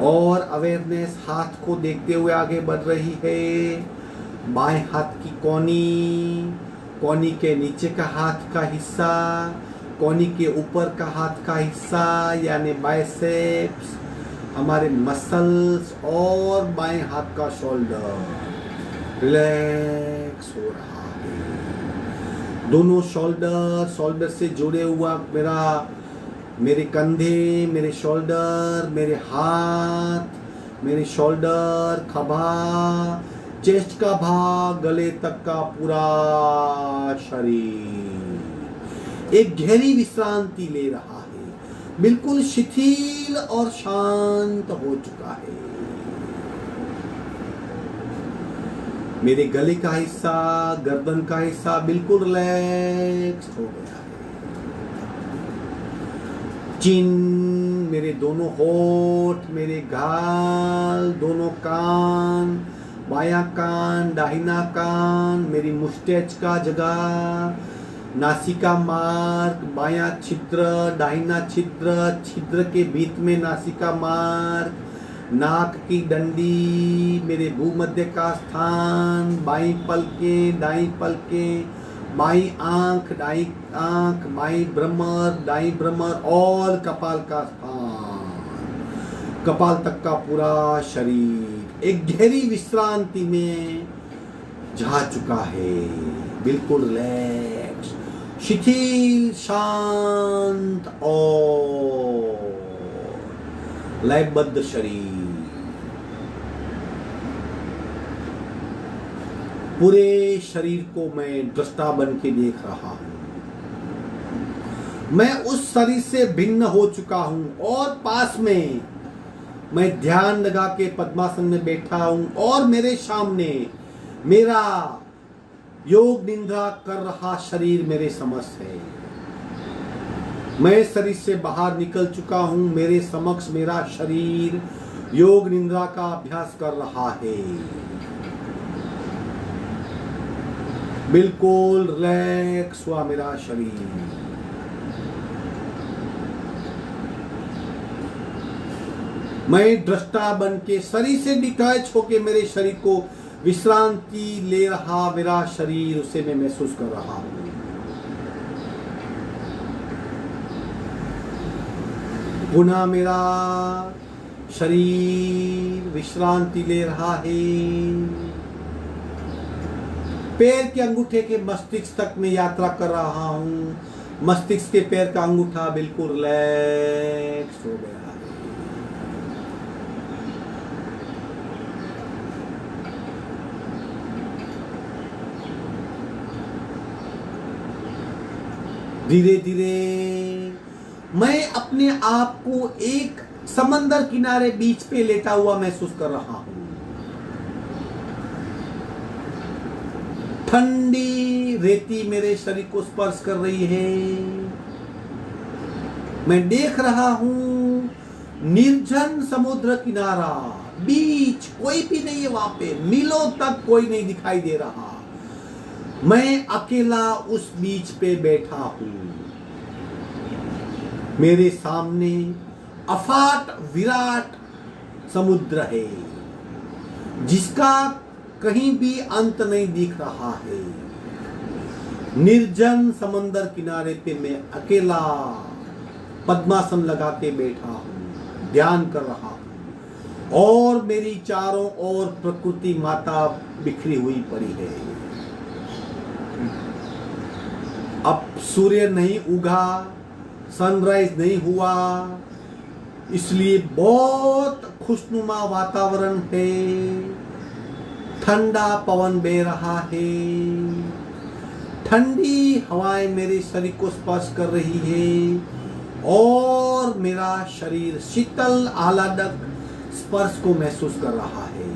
और अवेयरनेस हाथ को देखते हुए आगे बढ़ रही है। बाएं हाथ की कोहनी, कोहनी के नीचे का हाथ का हिस्सा, कोहनी के ऊपर का हाथ का हिस्सा यानी बाइसेप्स, हमारे मसल्स और बाएं हाथ का शोल्डर रिलैक्स हो रहा है। दोनों शोल्डर से जुड़े हुआ मेरे कंधे, मेरे शोल्डर, मेरे हाथ, मेरे शोल्डर, खभा, चेस्ट का भाग, गले तक का पूरा शरीर एक गहरी विश्रांति ले रहा है, बिल्कुल शिथिल और शांत हो चुका है। मेरे गले का हिस्सा, गर्दन का हिस्सा बिल्कुल रिलैक्स हो गया है। चिन, मेरे दोनों होठ, मेरे गाल, दोनों कान, बायां कान, दाहिना कान, मेरी मुस्टैच का जगह, नासिका मार्ग, बायां छिद्र, दाहिना छिद्र, छिद्र के बीच में नासिका मार्ग, नाक की डंडी, मेरे भूमध्य का स्थान, बाईं पलकें, दाईं पलकें, बाईं आंख, दाईं आंख, बाईं भ्रमर, दाईं भ्रमर और कपाल का स्थान, कपाल तक का पूरा शरीर एक गहरी विश्रांति में जा चुका है, बिल्कुल रिलैक्स, शिथिल, शांत और लयबद्ध शरीर। पूरे शरीर को मैं दृष्टा बन के देख रहा हूं। मैं उस शरीर से भिन्न हो चुका हूं और पास में मैं ध्यान लगा के पद्मासन में बैठा हूं और मेरे सामने मेरा योग निद्रा कर रहा शरीर मेरे समक्ष है। मैं शरीर से बाहर निकल चुका हूं, मेरे समक्ष मेरा शरीर योग निद्रा का अभ्यास कर रहा है, बिल्कुल रिलैक्स हुआ मेरा शरीर। मैं दृष्टा बन के शरीर से डिटैच होके मेरे शरीर को विश्रांति ले रहा मेरा शरीर, उसे मैं महसूस कर रहा हूं। पुनः मेरा शरीर विश्रांति ले रहा है। पैर के अंगूठे के मस्तिष्क तक में यात्रा कर रहा हूं। मस्तिष्क के पैर का अंगूठा बिल्कुल रिलैक्स हो गया है। धीरे धीरे मैं अपने आप को एक समंदर किनारे बीच पे लेटा हुआ महसूस कर रहा हूं। ठंडी रेती मेरे शरीर को स्पर्श कर रही है। मैं देख रहा हूं निर्जन समुद्र किनारा, बीच कोई भी नहीं है, वहां पे मीलों तक कोई नहीं दिखाई दे रहा। मैं अकेला उस बीच पे बैठा हूं। मेरे सामने अफाट विराट समुद्र है जिसका कहीं भी अंत नहीं दिख रहा है। निर्जन समंदर किनारे पे मैं अकेला पद्मासन लगा के बैठा हूँ, ध्यान कर रहा हूँ और मेरी चारों ओर प्रकृति माता बिखरी हुई पड़ी है। अब सूर्य नहीं उगा, सनराइज नहीं हुआ, इसलिए बहुत खुशनुमा वातावरण है। ठंडा पवन बह रहा है, ठंडी हवाएं मेरे शरीर को स्पर्श कर रही है और मेरा शरीर शीतल आह्लादक स्पर्श को महसूस कर रहा है।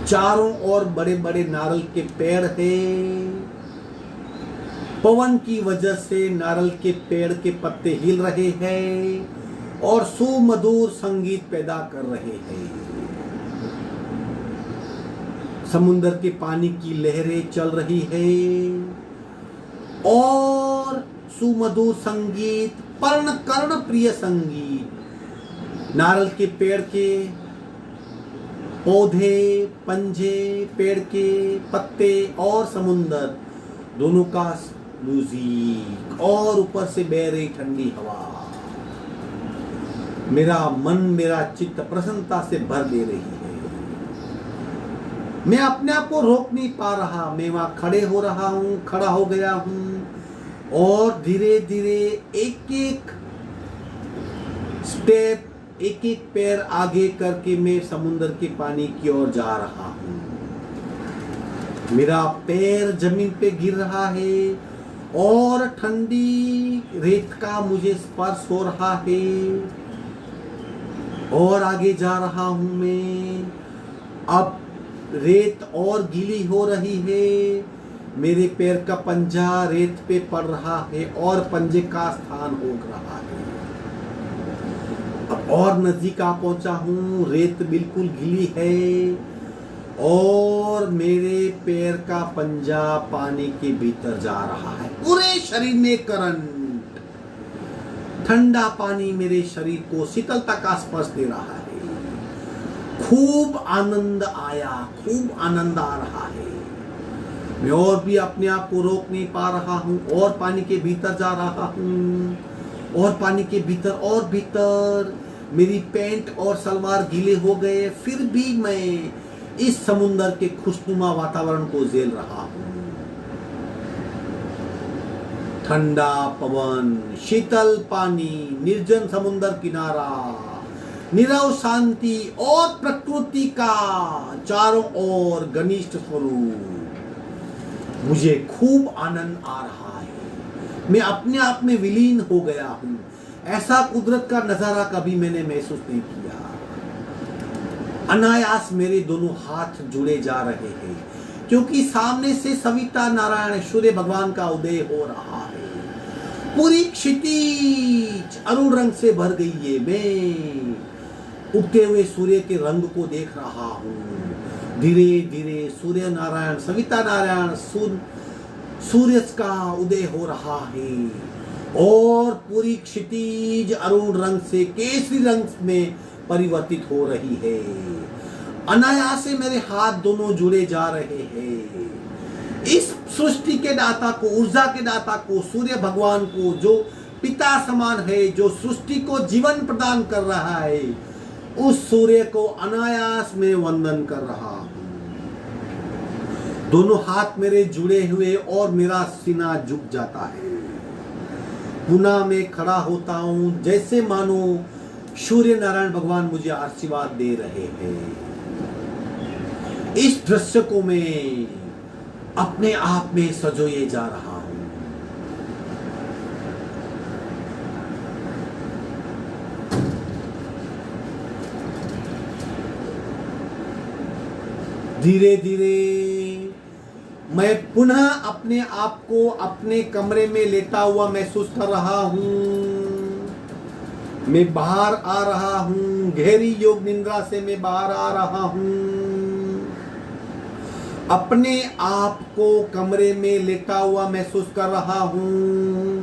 चारों ओर बड़े बड़े नारियल के पेड़ हैं। पवन की वजह से नारियल के पेड़ के पत्ते हिल रहे हैं और सुमधुर संगीत पैदा कर रहे हैं। समुद्र के पानी की लहरें चल रही है और सुमधुर संगीत, पर्ण कर्ण प्रिय संगीत, नारियल के पेड़ के पौधे, पंजे, पेड़ के पत्ते और समुद्र दोनों का म्यूजिक और ऊपर से बह रही ठंडी हवा मेरा मन, मेरा चित्त प्रसन्नता से भर दे रही है। मैं अपने आप को रोक नहीं पा रहा। मैं वहां खड़े हो रहा हूं, खड़ा हो गया हूं और धीरे धीरे एक एक स्टेप, एक एक पैर आगे करके मैं समुद्र के पानी की ओर जा रहा हूं। मेरा पैर जमीन पे गिर रहा है और ठंडी रेत का मुझे स्पर्श हो रहा है और आगे जा रहा हूं मैं। अब रेत और गीली हो रही है, मेरे पैर का पंजा रेत पे पड़ रहा है और पंजे का स्थान हो रहा है। अब और नजदीक आ पहुंचा हूं, रेत बिल्कुल गीली है और मेरे पैर का पंजा पानी के भीतर जा रहा है। पूरे शरीर में करंट, ठंडा पानी मेरे शरीर को शीतलता का स्पर्श दे रहा है। खूब आनंद आया, खूब आनंद आ रहा है। मैं और भी अपने आप को रोक नहीं पा रहा हूं और पानी के भीतर जा रहा हूं और पानी के भीतर और भीतर। मेरी पैंट और सलवार गीले हो गए, फिर भी मैं इस समुद्र के खुशनुमा वातावरण को झेल रहा हूं। ठंडा पवन, शीतल पानी, निर्जन समुद्र किनारा, नीरव शांति और प्रकृति का चारों ओर घनिष्ठ स्वरूप। मुझे खूब आनंद आ रहा है। मैं अपने आप में विलीन हो गया हूं। ऐसा कुदरत का नजारा कभी मैंने महसूस नहीं किया। अनायास मेरे दोनों हाथ जुड़े जा रहे हैं क्योंकि सामने से सविता नारायण सूर्य भगवान का उदय हो रहा है। पूरी क्षितिज अरुण रंग से भर गई है। मैं उगते हुए सूर्य के रंग को देख रहा हूँ। धीरे धीरे सूर्य नारायण, सविता नारायण, सूर्य का उदय हो रहा है और पूरी क्षितिज अरुण रंग से केसरी रंग में परिवर्तित हो रही है। अनायास से मेरे हाथ दोनों जुड़े जा रहे हैं। इस सृष्टि के दाता को, ऊर्जा के दाता को, सूर्य भगवान को, जो पिता समान है, जो सृष्टि को जीवन प्रदान कर रहा है, उस सूर्य को अनायास में वंदन कर रहा हूं। दोनों हाथ मेरे जुड़े हुए और मेरा सीना झुक जाता है। पुनः मैं खड़ा होता हूं जैसे मानो सूर्य नारायण भगवान मुझे आशीर्वाद दे रहे हैं। इस दृश्य को मैं अपने आप में सजोए जा रहा हूं। धीरे धीरे मैं पुनः अपने आप को अपने कमरे में लेटा हुआ महसूस कर रहा हूं। मैं बाहर आ रहा हूं, गहरी योग निंद्रा से मैं बाहर आ रहा हूं। अपने आप को कमरे में लेटा हुआ महसूस कर रहा हूं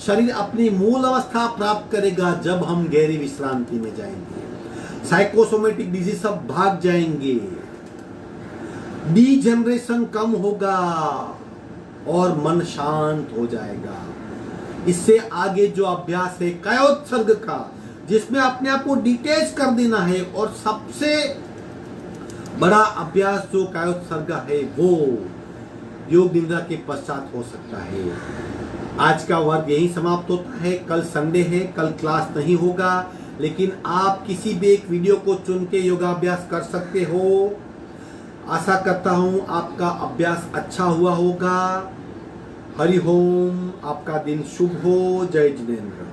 शरीर अपनी मूल अवस्था प्राप्त करेगा जब हम गहरी विश्रांति में जाएंगे। साइकोसोमेटिक डिजीज सब भाग जाएंगे, डीजेनरेशन कम होगा और मन शांत हो जाएगा। इससे आगे जो अभ्यास है कायोत्सर्ग का, जिसमें अपने आप को डिटेच कर देना है, और सबसे बड़ा अभ्यास जो कायोत्सर्ग है वो योग निद्रा के पश्चात हो सकता है। आज का वर्ग यही समाप्त होता है। कल संडे है, कल क्लास नहीं होगा, लेकिन आप किसी भी एक वीडियो को चुन के योगाभ्यास कर सकते हो। आशा करता हूं आपका अभ्यास अच्छा हुआ होगा। हरि ओम। आपका दिन शुभ हो। जय जिनेंद्र।